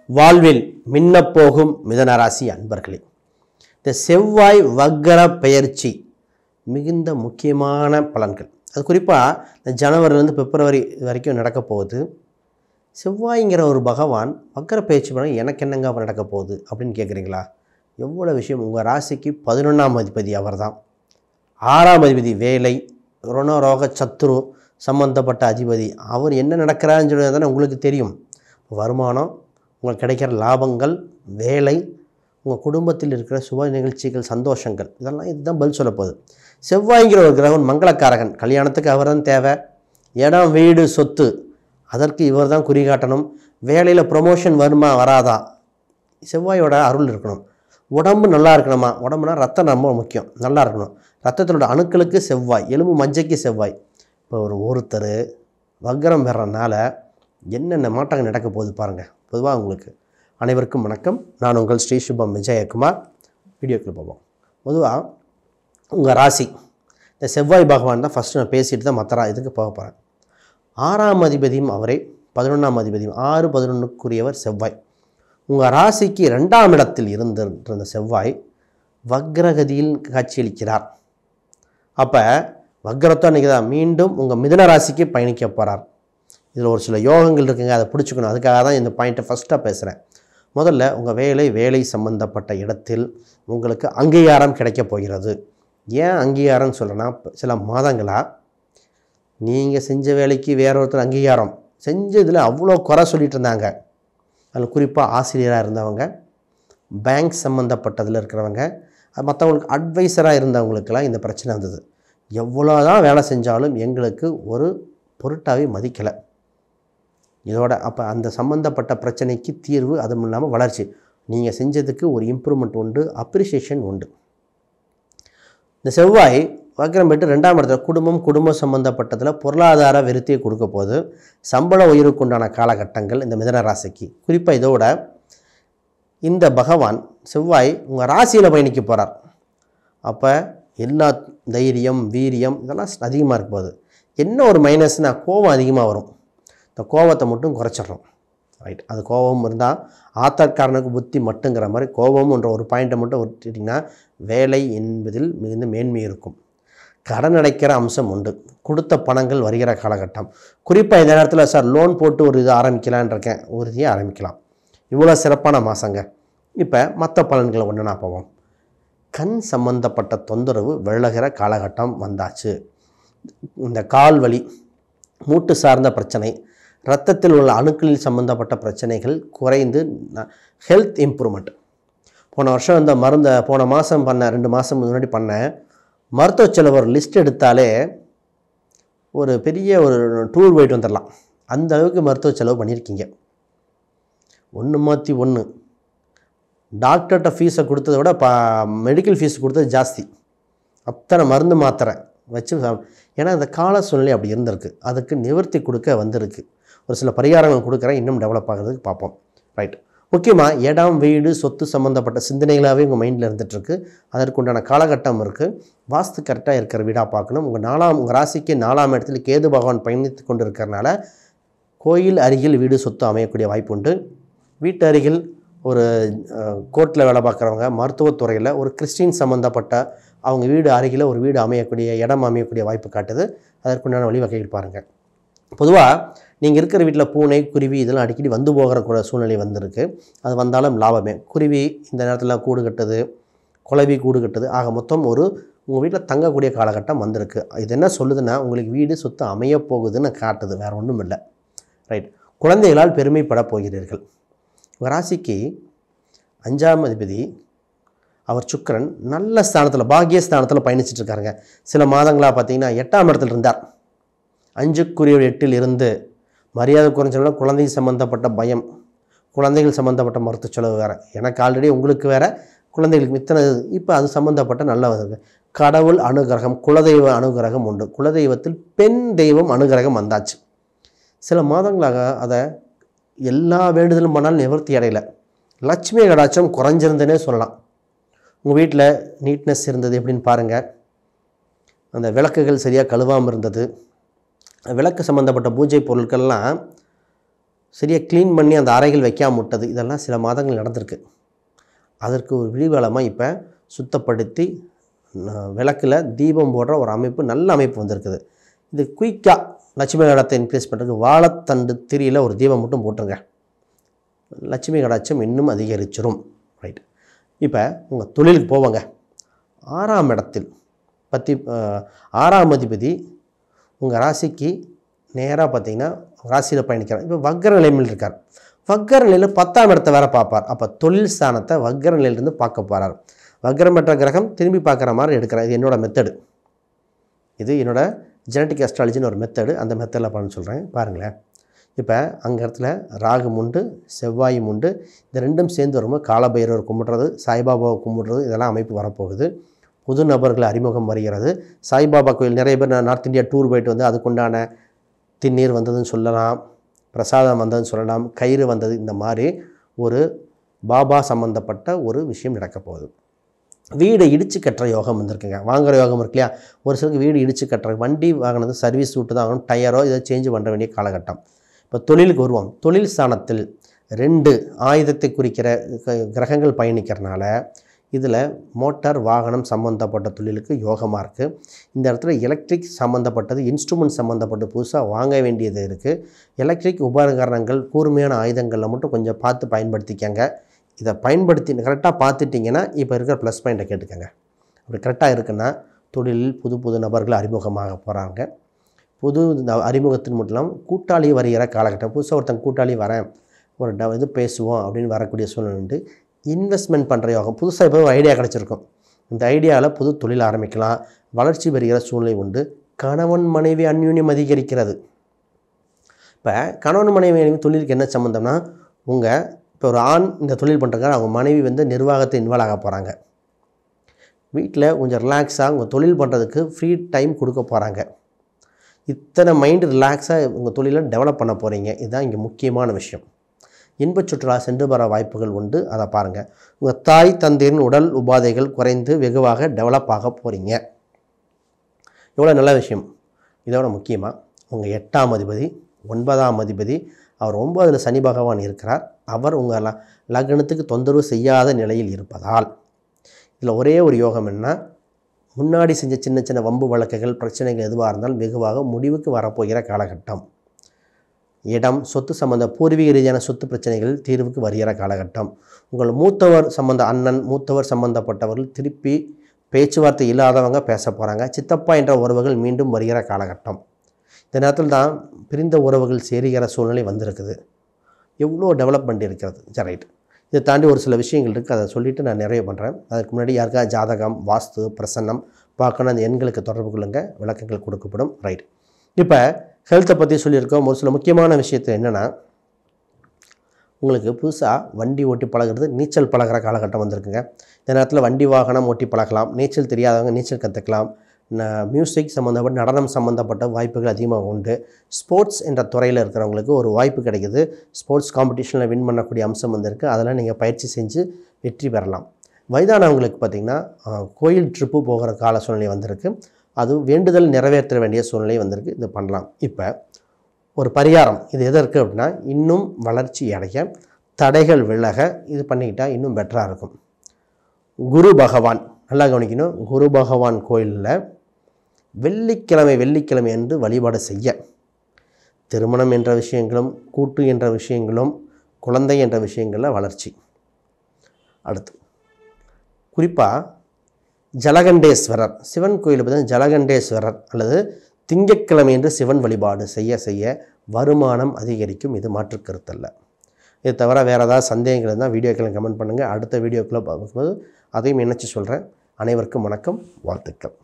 வாழ்வில் மின்னப்போகும் மிதனராசி அன்பர்களே, இந்த செவ்வாய் வக்கர பெயர்ச்சி மிகுந்த முக்கியமான பலன்கள். அது குறிப்பாக இந்த ஜனவரிலேருந்து பிப்ரவரி வரைக்கும் நடக்க போகுது. செவ்வாய்ங்கிற ஒரு பகவான் வக்கர பெயர்ச்சி பண்ண எனக்கு என்னங்க அவர் நடக்க போகுது அப்படின்னு கேட்குறீங்களா? எவ்வளோ விஷயம். உங்கள் ராசிக்கு 11ஆம் அதிபதி அவர் தான். 6ஆம் அதிபதி வேலை, ருணரோக சத்துரு சம்பந்தப்பட்ட அதிபதி. அவர் என்ன நடக்கிறாருன்னு சொல்லி தானே உங்களுக்கு தெரியும். வருமானம், உங்களுக்கு கிடைக்கிற லாபங்கள், வேலை, உங்கள் குடும்பத்தில் இருக்கிற சுப நிகழ்ச்சிகள், சந்தோஷங்கள், இதெல்லாம் இதுதான் பதில் சொல்ல போகுது. செவ்வாய்ங்கிற ஒரு கிரகம் மங்களக்காரகன். கல்யாணத்துக்கு அவர் தான் தேவை. இடம், வீடு, சொத்து, அதற்கு இவர் தான் குறிகாட்டணும். வேலையில் ப்ரொமோஷன் வருமா வராதா, செவ்வாயோட அருள் இருக்கணும். உடம்பு நல்லா இருக்கணுமா, உடம்புனா ரத்தம் ரொம்ப முக்கியம், நல்லா இருக்கணும். ரத்தத்தினோட அணுக்களுக்கு செவ்வாய், எலும்பு மஞ்சைக்கு செவ்வாய். இப்போ ஒருத்தர் வக்ரம் வர்றதுனால என்னென்ன மாற்றங்கள் நடக்க போகுது பாருங்கள். பொதுவாக உங்களுக்கு அனைவருக்கும் வணக்கம். நான் உங்கள் ஸ்ரீ சுபம் விஜயகுமார். வீடியோக்குள்ள போவோம். பொதுவாக உங்கள் ராசி இந்த செவ்வாய் பகவான் தான் ஃபஸ்ட்டு நான் பேசிட்டு தான் மற்ற இதுக்கு போக போகிறேன். 6ஆம் அதிபதியும் அவரே, 11ஆம் அதிபதியும், 6, 11க்குரியவர் செவ்வாய். உங்கள் ராசிக்கு 2ஆம் இடத்தில் இருந்த செவ்வாய் வக்ரகதியில் காட்சியளிக்கிறார். அப்போ வக்ரத்தோ அன்றைக்கி தான் மீண்டும் உங்கள் மிதுன ராசிக்கு பயணிக்க போகிறார். இதில் ஒரு சில யோகங்கள் இருக்குங்க, அதை பிடிச்சிக்கணும். அதுக்காக தான் இந்த பாயிண்ட்டை ஃபஸ்ட்டாக பேசுகிறேன். முதல்ல உங்கள் வேலை சம்பந்தப்பட்ட இடத்தில் உங்களுக்கு அங்கீகாரம் கிடைக்கப் போகிறது. ஏன் அங்கீகாரம்னு சொல்கிறேன்னா, சில மாதங்களாக நீங்கள் செஞ்ச வேலைக்கு வேற ஒருத்தர் அங்கீகாரம் செஞ்ச இதில் அவ்வளோ குறை சொல்லிகிட்டு இருந்தாங்க. அதில் குறிப்பாக ஆசிரியராக இருந்தவங்க, பேங்க் சம்மந்தப்பட்டதில் இருக்கிறவங்க, மற்றவங்களுக்கு அட்வைஸராக இருந்தவங்களுக்கெல்லாம் இந்த பிரச்சனை இருந்தது. எவ்வளோ தான் வேலை செஞ்சாலும் எங்களுக்கு ஒரு பொருட்டாகவே மதிக்கலை. இதோட அப்போ அந்த சம்மந்தப்பட்ட பிரச்சனைக்கு தீர்வு, அதுவும் இல்லாமல் வளர்ச்சி, நீங்கள் செஞ்சதுக்கு ஒரு இம்ப்ரூவ்மெண்ட் உண்டு, அப்ரிசியேஷன் உண்டு. இந்த செவ்வாய் வக்ரம் பெற்று 2ஆம் இடத்துல குடும்பம் சம்மந்தப்பட்டதில் பொருளாதார விருத்தியை கொடுக்க போது, சம்பள உயர்வுக்குண்டான காலகட்டங்கள் இந்த மிதுன ராசிக்கு. குறிப்பாக இதோட இந்த பகவான் செவ்வாய் உங்கள் ராசியில் பயணிக்க போகிறார். அப்போ எல்லா தைரியம், வீரியம் இதெல்லாம் அதிகமாக இருக்க போகுது. என்ன ஒரு மைனஸ்னால் கோபம் அதிகமாக வரும். இந்த கோபத்தை மட்டும் குறைச்சிட்றோம். ரைட், அது கோபம் இருந்தால் ஆத்தற்காரனுக்கு புத்தி மட்டுங்கிற மாதிரி கோபம்ன்ற ஒரு பாயிண்ட்டை மட்டும் விட்டுட்டிங்கன்னா வேலை என்பதில் மிகுந்த மேன்மை இருக்கும். கடன் அடைக்கிற அம்சம் உண்டு. கொடுத்த பணங்கள் வருகிற காலகட்டம். குறிப்பாக இந்த நேரத்தில் சார் லோன் போட்டு ஒரு இது ஆரம்பிக்கலான் இருக்கேன், உறுதியாக ஆரம்பிக்கலாம். இவ்வளோ சிறப்பான மாதங்க. இப்போ மற்ற பலன்களை ஒன்று நான் போவோம். கண் சம்பந்தப்பட்ட தொந்தரவு விலகிற காலகட்டம் வந்தாச்சு. இந்த கால் வலி, மூட்டு சார்ந்த பிரச்சனை, இரத்தத்தில் உள்ள அணுக்களில் சம்பந்தப்பட்ட பிரச்சனைகள் குறைந்து ஹெல்த் இம்ப்ரூவ்மெண்ட். போன வருஷம் இந்த மருந்தை போன மாதம் பண்ண 2 மாதம் முன்னாடி பண்ணேன். மருத்துவ செலவு ஒரு லிஸ்ட் எடுத்தாலே ஒரு பெரிய ஒரு டூர் போயிட்டு வந்துடலாம். அந்த அளவுக்கு மருத்துவ செலவு பண்ணியிருக்கீங்க. ஒன்று மாற்றி ஒன்று. டாக்டர்கிட்ட ஃபீஸை கொடுத்ததை விட மெடிக்கல் ஃபீஸ் கொடுத்தது ஜாஸ்தி. அத்தனை மருந்து மாத்திரை வச்சு, ஏன்னா இந்த கால சூழ்நிலை அப்படி இருந்திருக்கு. அதுக்கு நிவர்த்தி கொடுக்க வந்திருக்கு. ஒரு சில பரிகாரங்கள் கொடுக்குறேன், இன்னும் டெவலப் ஆகிறதுக்கு பார்ப்போம். ரைட். முக்கியமாக இடம், வீடு, சொத்து சம்மந்தப்பட்ட சிந்தனைகளாகவே உங்கள் மைண்டில் இருந்துகிட்ருக்கு. அதற்குண்டான காலகட்டம் இருக்குது. வாஸ்து கரெக்டாக இருக்கிற வீடாக பார்க்கணும். உங்கள் ராசிக்கு 4ஆம் இடத்துல கேது பகவான் பயணித்து கொண்டு இருக்கிறனால கோயில் அருகில் வீடு, சொத்து அமையக்கூடிய வாய்ப்பு உண்டு. வீட்டு அருகில் ஒரு கோர்ட்டில் வேலை பார்க்குறவங்க, மருத்துவத்துறையில் ஒரு கிறிஸ்டின் சம்மந்தப்பட்ட அவங்க வீடு அருகில் ஒரு வீடு அமையக்கூடிய இடம் அமையக்கூடிய வாய்ப்பு காட்டுது. அதற்குண்டான வழிவகைகள் பாருங்கள். பொதுவாக நீங்கள் இருக்கிற வீட்டில் பூனை, குருவி இதெல்லாம் அடிக்கடி வந்து போகிற கூட சூழ்நிலை வந்திருக்கு. அது வந்தாலும் லாபமே. குருவி இந்த நேரத்தில் கூடு கட்டுது, குளவி கூடு கட்டுது. ஆக மொத்தம் உங்கள் வீட்டில் தங்கக்கூடிய காலகட்டம் வந்திருக்கு. இது என்ன சொல்லுதுன்னா, உங்களுக்கு வீடு, சொத்து அமைய போகுதுன்னு காட்டுது, வேறு ஒன்றும் இல்லை. ரைட். குழந்தைகளால் பெருமைப்பட போகிறீர்கள். உங்கள் ராசிக்கு 5ஆம் அதிபதி அவர் சுக்கிரன் நல்ல ஸ்தானத்தில், பாக்கியஸ்தானத்தில் பயணிச்சுட்டு இருக்காருங்க. சில மாதங்களாக பார்த்தீங்கன்னா 8ஆம் இடத்துல இருந்தார். 5க்குரிய 8இல் இருந்து மரியாதை குறைஞ்சனால குழந்தை சம்மந்தப்பட்ட பயம், குழந்தைகள் சம்மந்தப்பட்ட மருத்துவ செலவு வேறு. எனக்கு ஆல்ரெடி உங்களுக்கு வேறு, குழந்தைகளுக்கு மித்தனை. இப்போ அது சம்மந்தப்பட்ட நல்ல கடவுள் அனுகிரகம், குலதெய்வ அனுகிரகம் உண்டு. குலதெய்வத்தில் பெண் தெய்வம் அனுகிரகம் வந்தாச்சு. சில மாதங்களாக அதை எல்லா வேண்டுதலும் பண்ணாலும் நிவர்த்தி அடையலை. லட்சுமி கடாட்சம் குறைஞ்சிருந்தேனே சொல்லலாம். உங்கள் வீட்டில் நீட்னஸ் இருந்தது எப்படின்னு பாருங்கள். அந்த விளக்குகள் சரியாக கழுவாமல் இருந்தது. விளக்கு சம்மந்தப்பட்ட பூஜை பொருட்கள்லாம் சரியாக க்ளீன் பண்ணி அந்த அறைகள் வைக்காம விட்டது, இதெல்லாம் சில மாதங்கள் நடந்திருக்கு. அதற்கு ஒரு விடிவாளமாக இப்போ சுத்தப்படுத்தி விளக்கில் தீபம் போடுற ஒரு அமைப்பு, நல்ல அமைப்பு வந்திருக்குது. இது குயிக்காக லட்சுமி கடாட்சத்தை இன்க்ரீஸ் பண்ணுறதுக்கு வாழைத்தண்டு திரியில் ஒரு தீபம் மட்டும் போட்டுருங்க. லட்சுமி கடாட்சம் இன்னும் அதிகரிச்சிரும். ரைட். இப்போ உங்கள் தொழிலுக்கு போவாங்க. 6ஆம் இடத்தில் 6ஆம் அதிபதி உங்கள் ராசிக்கு நேராக பார்த்தீங்கன்னா ராசியில் பயணிக்கிறார். இப்போ வக்கர நிலைமையில் இருக்கார். வக்கர நிலையில் 10ஆம் இடத்தை வேற பார்ப்பார். அப்போ தொழில் ஸ்தானத்தை வக்கர நிலையிலிருந்து பார்க்க போகிறார். வக்கரம் பெற்ற கிரகம் திரும்பி பார்க்குற மாதிரி எடுக்கிறார். இது என்னோடய மெத்தடு. இது என்னோடய ஜெனட்டிக் அஸ்ட்ராலஜின்னு ஒரு மெத்தடு. அந்த மெத்தடில் பண்ண சொல்கிறேன் பாருங்களேன். இப்போ அங்கே இடத்துல ராகும் உண்டு, செவ்வாயும் உண்டு. இந்த ரெண்டும் சேர்ந்து வரும்போது காலபைரவர் கும்பிட்றது, சாய்பாபாவை கும்பிட்றது, இதெல்லாம் அமைப்பு வரப்போகுது. புது நபர்கள் அறிமுகம் வருகிறது. சாய்பாபா கோயில் நிறைய பேர் நார்த் இந்தியா டூர் போயிட்டு வந்து அதுக்குண்டான திண்ணீர் வந்ததுன்னு சொல்லலாம், பிரசாதம் வந்ததுன்னு சொல்லலாம், கயிறு வந்தது, இந்த மாதிரி ஒரு பாபா சம்மந்தப்பட்ட ஒரு விஷயம் நடக்க போகுது. வீடு இடித்து கட்டுற யோகம் வந்திருக்குங்க. வாங்குகிற யோகம் இருக்கு இல்லையா, ஒரு சிலருக்கு வீடு இடித்து கட்டுற, வண்டி வாங்கினது சர்வீஸ் விட்டு தான் ஆகணும், டயரோ இதை சேஞ்ச் பண்ண வேண்டிய காலகட்டம். இப்போ தொழிலுக்கு வருவோம். தொழில் ஸ்தானத்தில் 2 ஆயுதத்தை குறிக்கிற கிரகங்கள் பயணிக்கிறனால இதில் மோட்டார் வாகனம் சம்மந்தப்பட்ட தொழிலுக்கு யோகமாக இருக்குது. இந்த இடத்துல எலக்ட்ரிக் சம்மந்தப்பட்டது, இன்ஸ்ட்ருமெண்ட் சம்மந்தப்பட்டு புதுசாக வாங்க வேண்டியது இருக்குது. எலக்ட்ரிக் உபகரணங்கள், கூர்மையான ஆயுதங்களில் மட்டும் கொஞ்சம் பார்த்து பயன்படுத்திக்கங்க. இதை பயன்படுத்தி கரெக்டாக பார்த்துட்டிங்கன்னா இப்போ இருக்கிற ப்ளஸ் பாயிண்ட்டை கேட்டுக்கங்க. அப்படி கரெக்டாக இருக்குன்னா தொழிலில் புது புது நபர்கள் அறிமுகமாக போகிறாங்க. புது அறிமுகத்தின் மட்டும் இல்லாமல் கூட்டாளி வருகிற காலகட்டம். புதுசாக ஒருத்தங்க கூட்டாளி வரேன், ஒரு இது பேசுவோம் அப்படின்னு வரக்கூடிய சூழ்நிலை உண்டு. இன்வெஸ்ட்மெண்ட் பண்ணுற யோகம், புதுசாக இப்போ ஒரு ஐடியா கிடச்சிருக்கும். இந்த ஐடியாவில் புது தொழில் ஆரம்பிக்கலாம், வளர்ச்சி பெறுகிற சூழ்நிலை உண்டு. கணவன் மனைவி அந்யூன்யம் அதிகரிக்கிறது. இப்போ கணவன் மனைவி தொழிலுக்கு என்ன சம்மந்தம்னா, இப்போ ஒரு ஆண் இந்த தொழில் பண்ணுறாங்க, அவங்க மனைவி நிர்வாகத்தை இன்வால்வ் ஆக போகிறாங்க. வீட்டில் கொஞ்சம் ரிலாக்ஸாக உங்கள் தொழில் பண்ணுறதுக்கு ஃப்ரீ டைம் கொடுக்க போகிறாங்க. இத்தனை மைண்டு ரிலாக்ஸாக உங்கள் தொழிலை டெவலப் பண்ண போகிறீங்க. இதுதான் இங்கே முக்கியமான விஷயம். இன்பச் சுற்றுலா சென்று வர வாய்ப்புகள் உண்டு. அதை பாருங்கள். உங்கள் தாய் தந்தையின் உடல் உபாதைகள் குறைந்து வெகுவாக டெவலப் ஆக போகிறீங்க. எவ்வளோ நல்ல விஷயம். இதோட முக்கியமாக உங்கள் 8ஆம் அதிபதி 9ஆம் அதிபதி அவர் 9ல் சனி பகவான் இருக்கிறார். அவர் உங்கள் லக்னத்துக்கு தொந்தரவு செய்யாத நிலையில் இருப்பதால் இதில் ஒரே ஒரு யோகம் என்ன, முன்னாடி செஞ்ச சின்ன சின்ன வம்பு வழக்குகள் பிரச்சனைகள் எதுவாக இருந்தாலும் வெகுவாக முடிவுக்கு வரப்போகிற காலகட்டம். இடம் சொத்து சம்பந்த பூர்வீக ரீதியான சொத்து பிரச்சனைகள் தீர்வுக்கு வருகிற காலகட்டம். உங்கள் மூத்தவர் அண்ணன் மூத்தவர் சம்பந்தப்பட்டவர்கள் திருப்பி பேச்சுவார்த்தை இல்லாதவங்க பேச போகிறாங்க. சித்தப்பா என்ற உறவுகள் மீண்டும் வருகிற காலகட்டம். இந்த நேரத்தில் தான் பிரிந்த உறவுகள் சேருகிற சூழ்நிலை வந்திருக்குது. எவ்வளோ டெவலப்மெண்ட் இருக்கிறது. ரைட். இதை தாண்டி ஒரு சில விஷயங்கள் இருக்குது, அதை சொல்லிவிட்டு நான் நிறைய பண்ணுறேன். அதுக்கு முன்னாடி யாருக்கா ஜாதகம், வாஸ்து, பிரசன்னம் பார்க்கணும், அந்த எண்களுக்கு தொடர்பு கொள்ளுங்க, விளக்கங்கள் கொடுக்கப்படும். ரைட். இப்போ ஹெல்த்தை பற்றி சொல்லியிருக்கோம். ஒரு சில முக்கியமான விஷயத்தை என்னென்னா, உங்களுக்கு புதுசாக வண்டி ஓட்டி பழகிறது, நீச்சல் பழகிற காலகட்டம் வந்திருக்குங்க. இந்த நேரத்தில் வண்டி வாகனம் ஓட்டி பழகலாம். நீச்சல் தெரியாதவங்க நீச்சல் கற்றுக்கலாம். மியூசிக் சம்மந்தப்பட்ட நடனம் சம்மந்தப்பட்ட வாய்ப்புகள் அதிகமாக உண்டு. ஸ்போர்ட்ஸ் என்ற துறையில் இருக்கிறவங்களுக்கு ஒரு வாய்ப்பு கிடைக்குது. ஸ்போர்ட்ஸ் காம்படிஷனில் வின் பண்ணக்கூடிய அம்சம் வந்திருக்கு. அதெல்லாம் நீங்கள் பயிற்சி செஞ்சு வெற்றி பெறலாம். வயதானவங்களுக்கு பார்த்திங்கன்னா கோயில் ட்ரிப்பு போகிற கால சூழ்நிலை வந்திருக்கு. அதுவும் வேண்டுதல் நிறைவேற்ற வேண்டிய சூழ்நிலை வந்திருக்கு. இது பண்ணலாம். இப்போ ஒரு பரிகாரம், இது எதற்கு அப்படின்னா, இன்னும் வளர்ச்சி அடைய, தடைகள் விலக இது பண்ணிக்கிட்டால் இன்னும் பெட்டராக இருக்கும். குரு பகவான் நல்லா கவனிக்கணும். குரு பகவான் கோயிலில் வெள்ளிக்கிழமை என்று வழிபாடு செய்ய, திருமணம் என்ற விஷயங்களும் கூட்டு என்ற விஷயங்களும் குழந்தை என்ற விஷயங்களில் வளர்ச்சி. அடுத்து குறிப்பாக ஜலகண்டேஸ்வரர் சிவன் கோயில் பார்த்தீங்கன்னா ஜலகண்டேஸ்வரர் அல்லது திங்கட்கிழமை என்று சிவன் வழிபாடு செய்ய வருமானம் அதிகரிக்கும். இது மாற்று கருத்தல்ல. இது தவிர வேறு ஏதாவது சந்தேகங்கள் இருந்தால் வீடியோக்களை கமெண்ட் பண்ணுங்கள். அடுத்த வீடியோக்குள்ளே பார்க்கும்போது அதையும் நினச்சி சொல்கிறேன். அனைவருக்கும் வணக்கம், வாழ்த்துக்கள்.